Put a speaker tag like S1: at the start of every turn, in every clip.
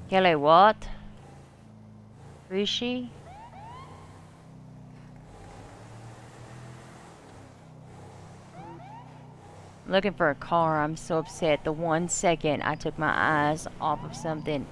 S1: Kelly, what? Who is she? Looking for a car. I'm so upset. The 1 second I took my eyes off of something,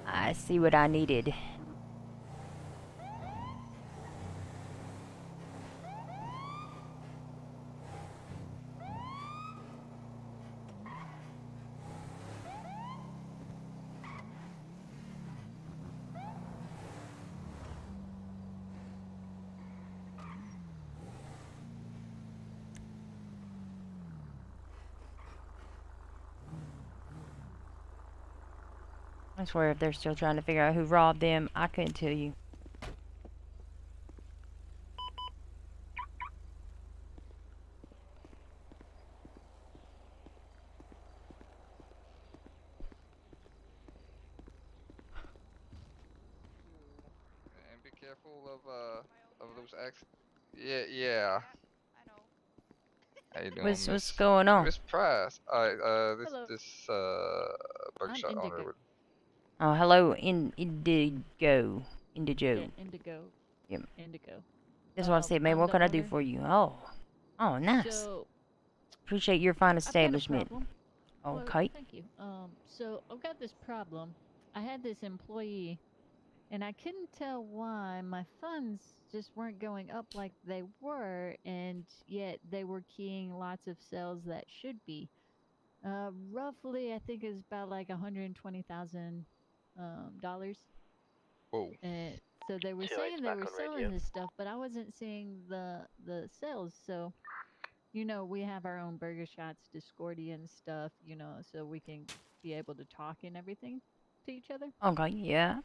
S1: I see what I needed. I swear if they're still trying to figure out who robbed them, I couldn't tell you.
S2: And be careful of those accidents. Yeah, yeah. How you doing,
S1: What's
S2: Miss
S1: going on?
S2: Miss Price? This
S3: Hello,
S2: burger
S3: I'm
S2: shot owner
S3: Indigo.
S2: would.
S1: Oh, hello, Indigo.
S3: Yeah,
S1: Indigo.
S3: Indigo.
S1: Yep.
S3: Indigo.
S1: That's what I said, man.
S3: I'm
S1: What
S3: the
S1: can I do
S3: owner.
S1: for you? Oh. Oh, nice.
S3: So
S1: Appreciate your fine
S3: I've got a
S1: establishment.
S3: problem. Well,
S1: Okay.
S3: thank you. So I've got this problem. I had this employee, and I couldn't tell why my funds just weren't going up like they were, and yet they were keying lots of sales that should be. Roughly, I think it's about like $120,000.
S2: Whoa.
S3: And so they were
S4: Tonight's
S3: saying they
S4: back
S3: were
S4: on
S3: selling
S4: radio.
S3: this stuff, but I wasn't seeing the sales. So we have our own burger shots, Discordia and stuff, so we can be able to talk and everything to each other.
S1: Okay, yeah.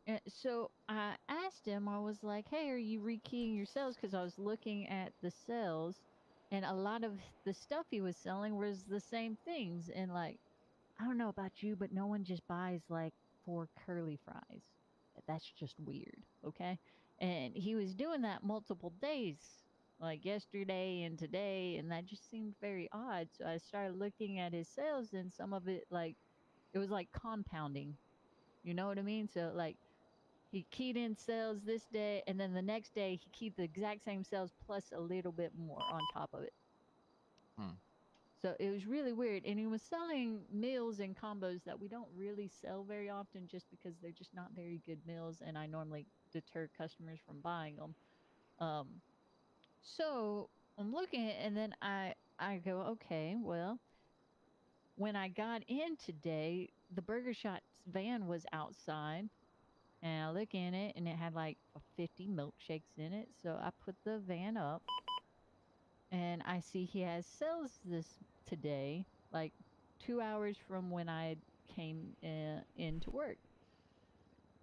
S3: And so I asked him, I was like, "Hey, are you rekeying your sales?" Because I was looking at the sales, and a lot of the stuff he was selling was the same things. And like, I don't know about you, but no one just buys like 4 curly fries. That's just weird, okay? And he was doing that multiple days, like yesterday and today, and that just seemed very odd. So I started looking at his sales, and some of it, like, it was like compounding. You know what I mean? So, like, he keyed in sales this day, and then the next day he keyed the exact same sales plus a little bit more on top of it.
S2: Hmm.
S3: So it was really weird. And he was selling meals and combos that we don't really sell very often just because they're just not very good meals. And I normally deter customers from buying them. Um, so I'm looking at it and then I go, okay, well, when I got in today, the Burger Shot's van was outside. And I look in it and it had like 50 milkshakes in it. So I put the van up and I see he has sales this today, like 2 hours from when I came into work.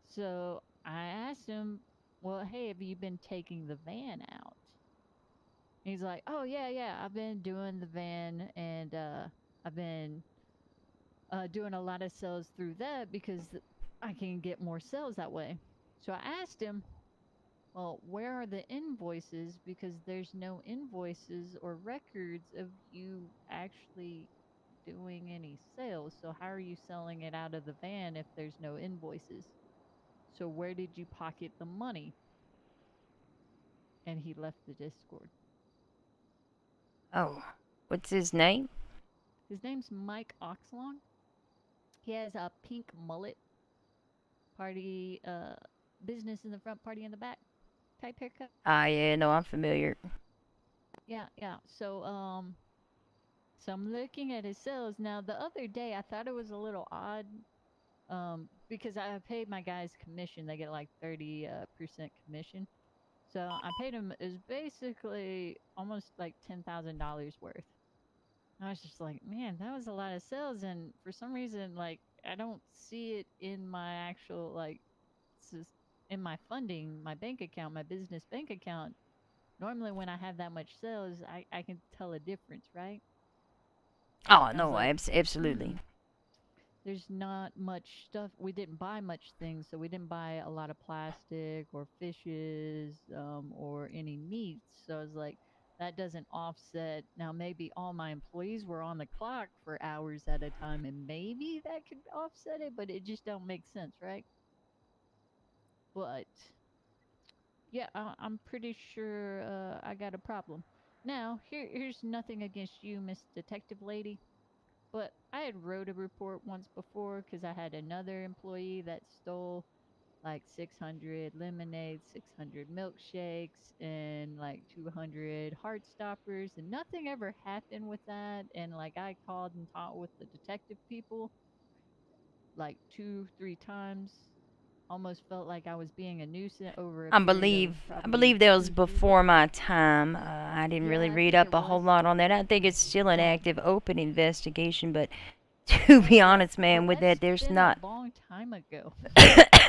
S3: So I asked him, "Well, hey, have you been taking the van out?" He's like, "Oh yeah, yeah, I've been doing the van, and I've been doing a lot of sales through that because I can get more sales that way." So I asked him, "Well, where are the invoices? Because there's no invoices or records of you actually doing any sales. So how are you selling it out of the van if there's no invoices? So where did you pocket the money?" And he left the Discord.
S1: Oh. What's his name?
S3: His name's Mike Oxlong. He has a pink mullet, party business in the front, party in the back type haircut.
S1: Ah, yeah, no, I'm familiar.
S3: Yeah, yeah. So I'm looking at his sales now. The other day, I thought it was a little odd, because I paid my guys commission. They get like 30% commission. So I paid him is basically almost like $10,000 worth. I was just like, man, that was a lot of sales, and for some reason, like, I don't see it in my actual like in my funding, my bank account, my business bank account. Normally, when I have that much sales, I can tell a difference, right?
S1: Oh,
S3: And I was
S1: no,
S3: like,
S1: absolutely.
S3: hmm, there's not much stuff. We didn't buy much things, so we didn't buy a lot of plastic or fishes, or any meats. So I was like, that doesn't offset. Now, maybe all my employees were on the clock for hours at a time, and maybe that could offset it, but it just don't make sense, right? But yeah, I'm pretty sure I got a problem. Now, here's nothing against you, Miss Detective Lady, but I had wrote a report once before because I had another employee that stole like 600 lemonades, 600 milkshakes, and like 200 heart stoppers, and nothing ever happened with that. And like I called and talked with the detective people like two, three times. Almost felt like I was being a nuisance over a period of
S1: I
S3: probably
S1: believe that was
S3: 2, 3 days.
S1: before my time. I didn't really
S3: Yeah, I
S1: read
S3: think it
S1: up a whole
S3: was.
S1: lot on that. I think it's still an
S3: Um,
S1: active, open investigation, but to be
S3: yeah,
S1: honest, man,
S3: but
S1: with that,
S3: that's been a long time ago.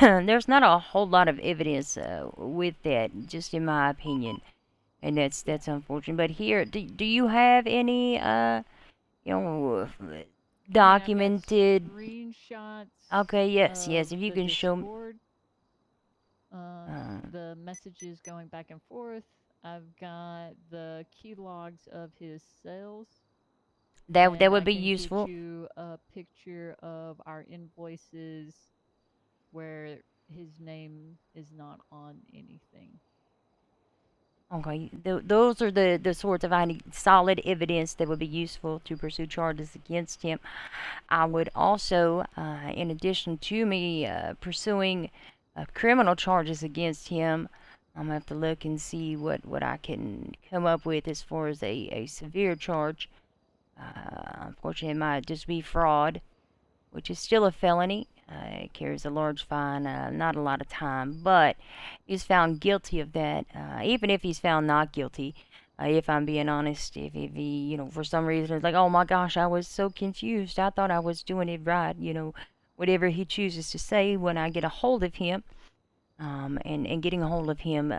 S1: there's not a whole lot of evidence with that, just in my opinion, and
S3: Yeah.
S1: that's unfortunate. But here, do you have any you know
S3: I mean, I've got
S1: documented?
S3: screenshots
S1: Okay, yes,
S3: of
S1: yes. If you
S3: the
S1: can show me.
S3: Discord,
S1: Uh,
S3: the messages going back and forth. I've got the key logs of his sales,
S1: that
S3: and
S1: would
S3: I
S1: be
S3: can get
S1: useful.
S3: you a picture of our invoices where his name is not on anything.
S1: Okay, those are the sorts of solid evidence that would be useful to pursue charges against him. I would also, in addition to me pursuing criminal charges against him, I'm gonna have to look and see what I can come up with as far as a severe charge. Unfortunately, it might just be fraud, which is still a felony. It carries a large fine, not a lot of time, but he's found guilty of that. Even if he's found not guilty, if I'm being honest, if he, for some reason, it's like, oh my gosh, I was so confused. I thought I was doing it right, whatever he chooses to say when I get a hold of him, and getting a hold of him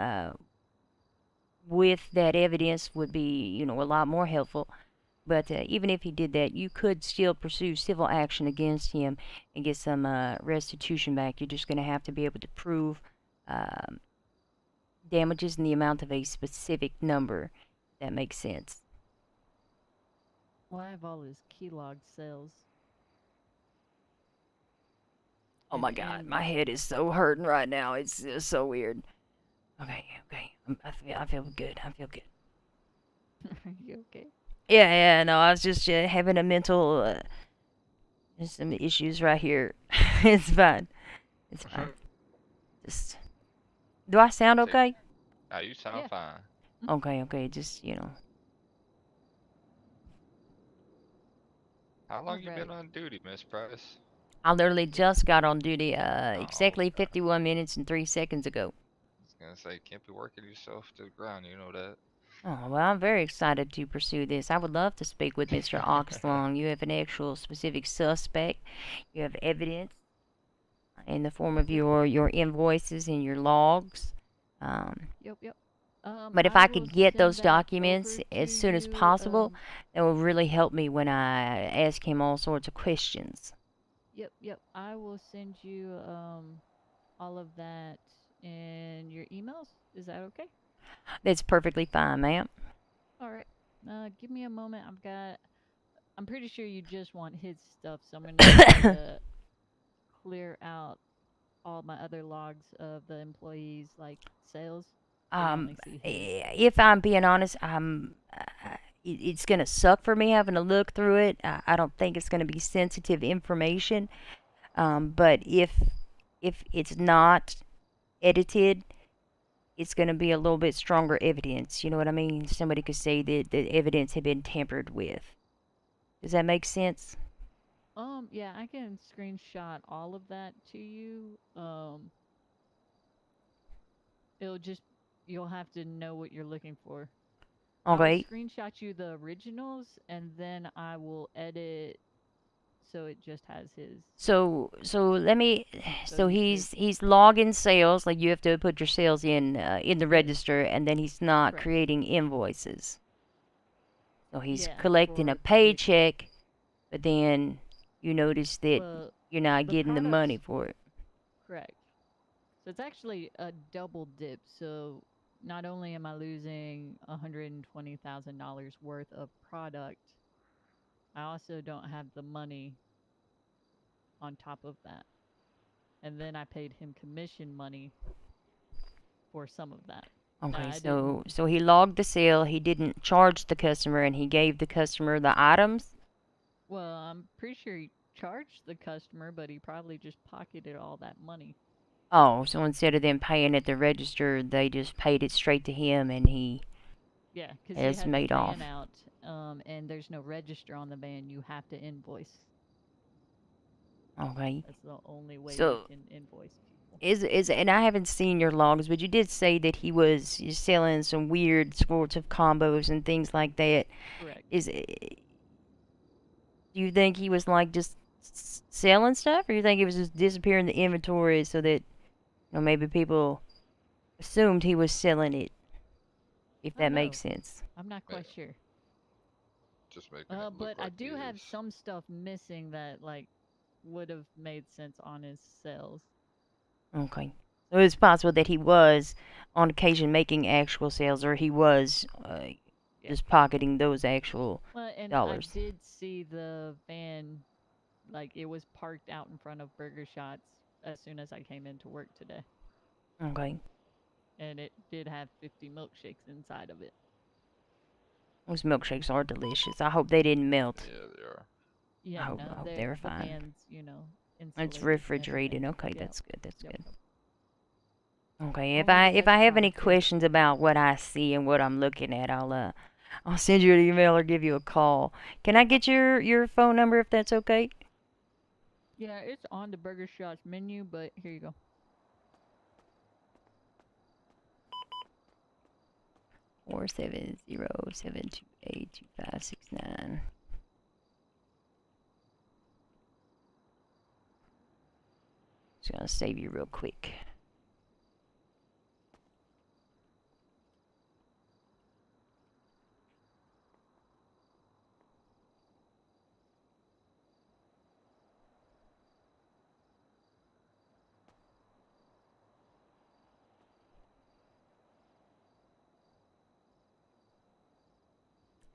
S1: with that evidence would be, a lot more helpful. But even if he did that, you could still pursue civil action against him and get some restitution back. You're just going to have to be able to prove um, damages in the amount of a specific number. That makes sense.
S3: Well, I have all his key log sales,
S1: Oh my God,
S3: and
S1: my head is so hurting right now. It's so weird. Okay, okay, I feel good. I feel good.
S3: are you okay?
S1: Yeah, yeah. No, I was just having a mental. There's some issues right here. It's fine. It's fine. Just. Do I sound
S2: Take.
S1: okay?
S2: You sound
S3: Yeah.
S2: fine.
S1: Okay, okay. Just
S2: How
S3: All
S2: long you been
S3: right.
S2: on duty, Miss Price?
S1: I literally just got on duty
S2: Oh,
S1: exactly
S2: okay.
S1: 51 minutes and 3 seconds ago.
S2: I was gonna say, can't be working yourself to the ground. You know that.
S1: Oh, well, I'm very excited to pursue this. I would love to speak with Mr. Oxlong. You have an actual specific suspect. You have evidence in the form of
S3: Yep.
S1: your invoices and your logs. Um,
S3: Yep. Yep.
S1: but if
S3: I
S1: I
S3: will
S1: could get
S3: send
S1: those
S3: that
S1: documents
S3: over to
S1: as soon as
S3: you.
S1: possible, that will really help me when I ask him all sorts of questions.
S3: Yep. Yep. I will send you all of that in your emails. Is that okay?
S1: That's perfectly fine, ma'am.
S3: All right. Give me a moment. I'm pretty sure you just want his stuff, so I'm gonna try to clear out all my other logs of the employees like sales, so we
S1: um,
S3: only see his.
S1: if I'm being honest, it's gonna suck for me having to look through it. I don't think it's gonna be sensitive information. But if it's not edited, it's gonna be a little bit stronger evidence. You know what I mean? Somebody could say that the evidence had been tampered with. Does that make sense?
S3: Yeah, I can screenshot all of that to you. It'll just you'll have to know what you're looking for. I will
S1: Okay.
S3: screenshot you the originals and then I will edit so it just has his
S1: So let me.
S3: so
S1: So
S3: he's good.
S1: he's logging sales. Like you have to put your sales in the
S3: Yes,
S1: register, and then he's not
S3: correct.
S1: creating invoices. So he's
S3: Yeah,
S1: collecting a
S3: for the
S1: paycheck, but then you notice that
S3: well
S1: you're not
S3: the
S1: getting the money
S3: products
S1: for it.
S3: correct. So it's actually a double dip. So not only am I losing $120,000 worth of product, I also don't have the money on top of that. And then I paid him commission money for some of that. Now
S1: Okay,
S3: I didn't.
S1: so he logged the sale. He didn't charge the customer, and he gave the customer the items.
S3: Well, I'm pretty sure he charged the customer, but he probably just pocketed all that money.
S1: Oh, so instead of them paying at the register, they just paid it straight to him, and he
S3: Yeah, because he
S1: has
S3: had the
S1: made off.
S3: van out, and there's no register on the van. You have to invoice.
S1: Okay,
S3: That's the only way you
S1: so
S3: can invoice people.
S1: is and I haven't seen your logs, but you did say that he was selling some weird sorts of combos and things like that.
S3: Correct.
S1: Is Do you think he was like just selling stuff, or you think he was just disappearing the inventory so that maybe people assumed he was selling it? If
S3: I don't
S1: that makes
S3: know.
S1: sense.
S3: I'm not
S2: Yeah,
S3: quite sure.
S2: just making it look
S3: But I
S2: like he
S3: do have
S2: is.
S3: some stuff missing that like would have made sense on his sales.
S1: Okay. So it's possible that he was on occasion making actual sales, or he was
S3: Yeah.
S1: just pocketing those actual
S3: Well, and I
S1: dollars.
S3: did see the van, like it was parked out in front of Burger Shots as soon as I came into work today,
S1: Okay.
S3: and it did have 50 milkshakes inside of it.
S1: Those milkshakes are delicious. I hope they didn't melt.
S2: Yeah, they are.
S1: I
S3: Yeah,
S1: hope
S3: no,
S1: I hope they were
S3: the
S1: fine.
S3: van's
S1: It's
S3: insulated and everything.
S1: refrigerated. Okay,
S3: Yep,
S1: that's good. That's
S3: yep,
S1: good.
S3: yep.
S1: Okay,
S3: Only the
S1: if
S3: best
S1: I have any
S3: product here.
S1: questions about what I see and what I'm looking at, I'll send you an email or give you a call. Can I get your phone number if that's okay?
S3: Yeah, it's on the Burger Shots menu, but here you go.
S1: 470-728-2569. Just gonna save you real quick.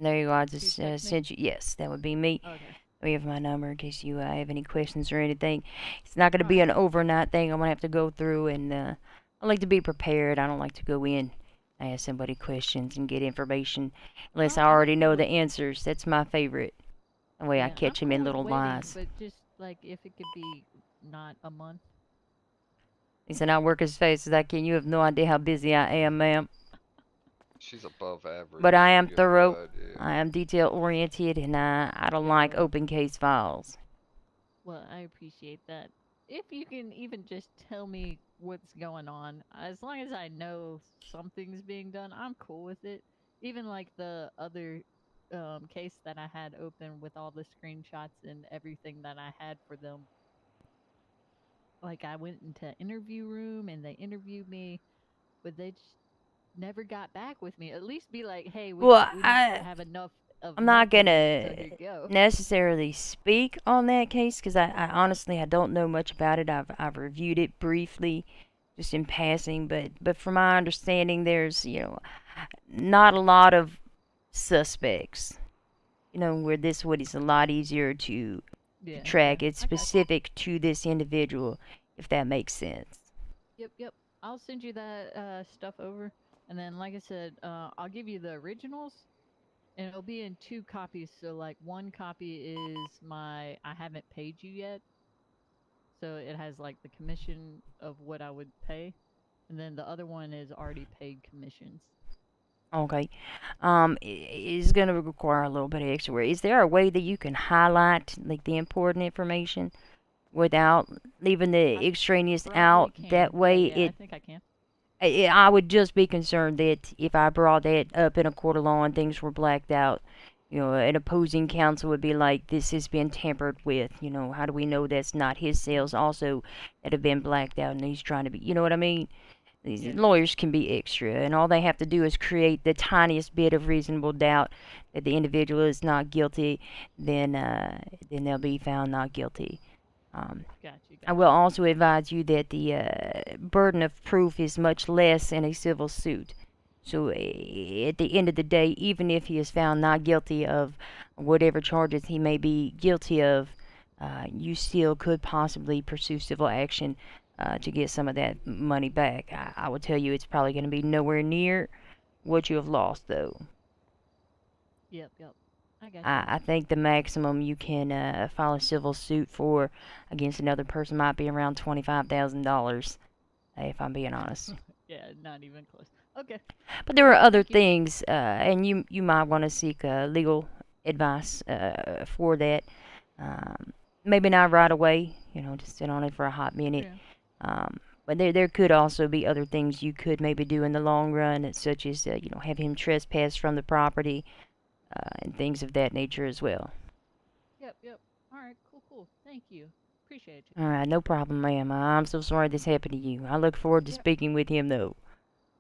S1: There you go. I
S3: You
S1: just
S3: text me?
S1: sent you. Yes, that would be me.
S3: Okay.
S1: We have my number in case you have any questions or anything. It's not going to
S3: All
S1: be
S3: right.
S1: an overnight thing. I'm going to have to go through, and I like to be prepared. I don't like to go in, ask somebody questions, and get information unless I
S3: I'm
S1: already
S3: cool
S1: know the
S3: with
S1: answers. That's my favorite. The way I
S3: Yeah, I'm
S1: catch them
S3: cool
S1: in
S3: with
S1: little
S3: waiting,
S1: lies.
S3: but just like if it could be not a month.
S1: He said, I work as fast as I can. You have no idea how busy I am, ma'am.
S2: She's above
S1: But I
S2: average.
S1: am
S2: You have no
S1: thorough.
S2: idea.
S1: I am detail oriented, and I don't
S3: Yeah,
S1: like
S3: well,
S1: open case files.
S3: well, I appreciate that. If you can even just tell me what's going on, as long as I know something's being done, I'm cool with it. Even like the other case that I had open with all the screenshots and everything that I had for them. Like I went into interview room and they interviewed me, but they just never got back with me. At least be like, "Hey,
S1: Well,
S3: we don't have enough of
S1: I'm not
S3: nothing, so
S1: gonna
S3: here you go."
S1: necessarily speak on that case because I honestly I don't know much about it. I've reviewed it briefly, just in passing, but from my understanding, there's not a lot of suspects. Where this wood is a lot easier to
S3: Yeah, yeah,
S1: track. It's
S3: I got you.
S1: specific to this individual, if that makes sense.
S3: Yep, yep. I'll send you that stuff over, and then, like I said, I'll give you the originals, and it'll be in two copies. So, like, one copy is my I haven't paid you yet, so it has like the commission of what I would pay, and then the other one is already paid commissions.
S1: Okay. It's gonna require a little bit of extra work. Is there a way that you can highlight like the important information without leaving
S3: I
S1: the extraneous
S3: probably
S1: out?
S3: can.
S1: That way,
S3: Yeah, I think I can.
S1: I would just be concerned that if I brought that up in a court of law and things were blacked out, an opposing counsel would be like, "This has been tampered with. How do we know that's not his sales also that have been blacked out and he's trying to be, you know what I mean?" These
S3: Yeah.
S1: lawyers can be extra, and all they have to do is create the tiniest bit of reasonable doubt that the individual is not guilty, then they'll be found not guilty. Um,
S3: Gotcha,
S1: I will
S3: gotcha.
S1: also advise you that the burden of proof is much less in a civil suit. So at the end of the day, even if he is found not guilty of whatever charges he may be guilty of, you still could possibly pursue civil action to get some of that money back. I would tell you it's probably going to be nowhere near what you have lost, though.
S3: Yep, yep. I got you.
S1: I think the maximum you can file a civil suit for against another person might be around $25,000, if I'm being honest.
S3: Yeah, not even close. Okay.
S1: But there
S3: All
S1: are
S3: right.
S1: other
S3: Thank you.
S1: things, and you might want to seek legal advice for that. Maybe not right away, just sit on it for a hot minute.
S3: Yeah.
S1: But there could also be other things you could maybe do in the long run, such as have him trespass from the property and things of that nature as well.
S3: Yep, yep. All right. Cool, cool. Thank you. Appreciate you.
S1: All right, no problem, ma'am. I'm so sorry this happened to you. I look forward to
S3: Yep.
S1: speaking with him though.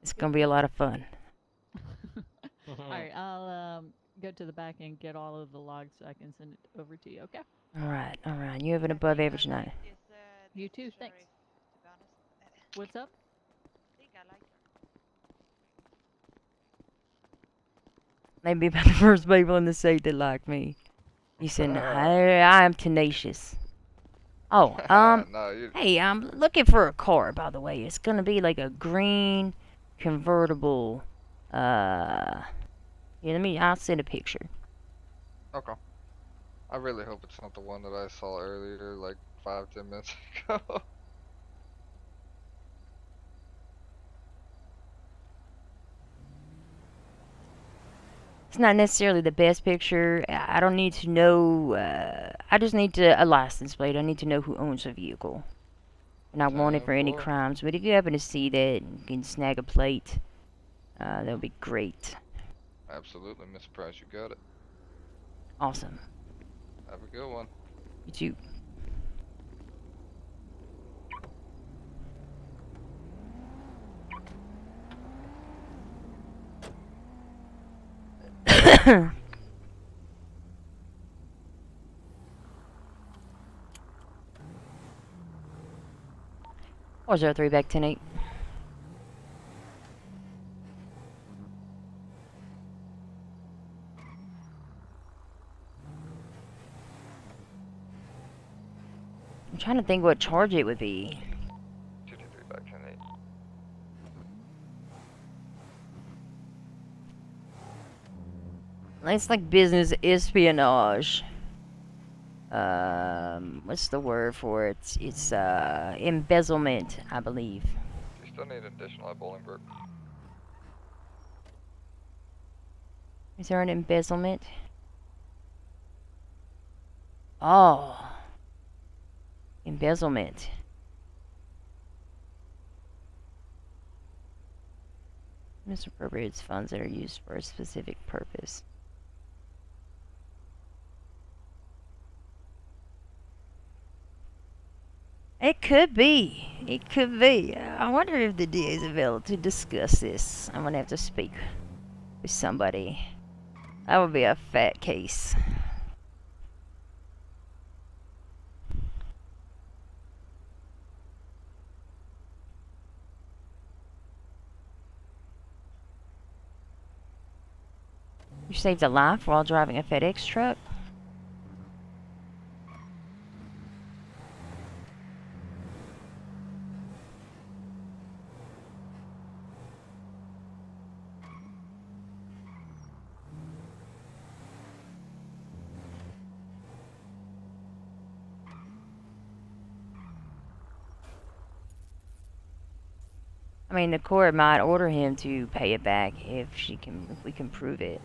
S1: It's
S3: Good
S1: gonna be a
S3: deal.
S1: lot of fun.
S3: All right. I'll go to the back and get all of the logs so I can send it over to you. Okay.
S1: All right. You have an above average night.
S3: You too. Thanks. What's up?
S1: Maybe about the first people in the state that like me. You said, I am tenacious. Oh,
S2: No, you.
S1: hey, I'm looking for a car, by the way. It's gonna be like a green convertible. Yeah, I'll send a picture.
S2: Okay. I really hope it's not the one that I saw earlier, like 5, 10 minutes ago.
S1: It's not necessarily the best picture. I don't need to know. I just need a license plate. I need to know who owns the vehicle. And I want it for any
S2: 10-4.
S1: crimes. But if you happen to see that and can snag a plate, that would be great.
S2: Absolutely, Miss Price, you got it.
S1: Awesome.
S2: Have a good one.
S1: You too. Or 03 back 10-8. I'm trying to think what charge it would be.
S2: 223 back 10-8.
S1: It's like business espionage. What's the word for it? It's embezzlement, I believe.
S2: You still need additional at Bolingbrook.
S1: Is there an embezzlement? Oh, embezzlement. Misappropriates funds that are used for a specific purpose. It could be. It could be. I wonder if the DA is available to discuss this. I'm gonna have to speak with somebody. That would be a fat case. You saved a life while driving a FedEx truck? I mean, the court might order him to pay it back if we can prove it.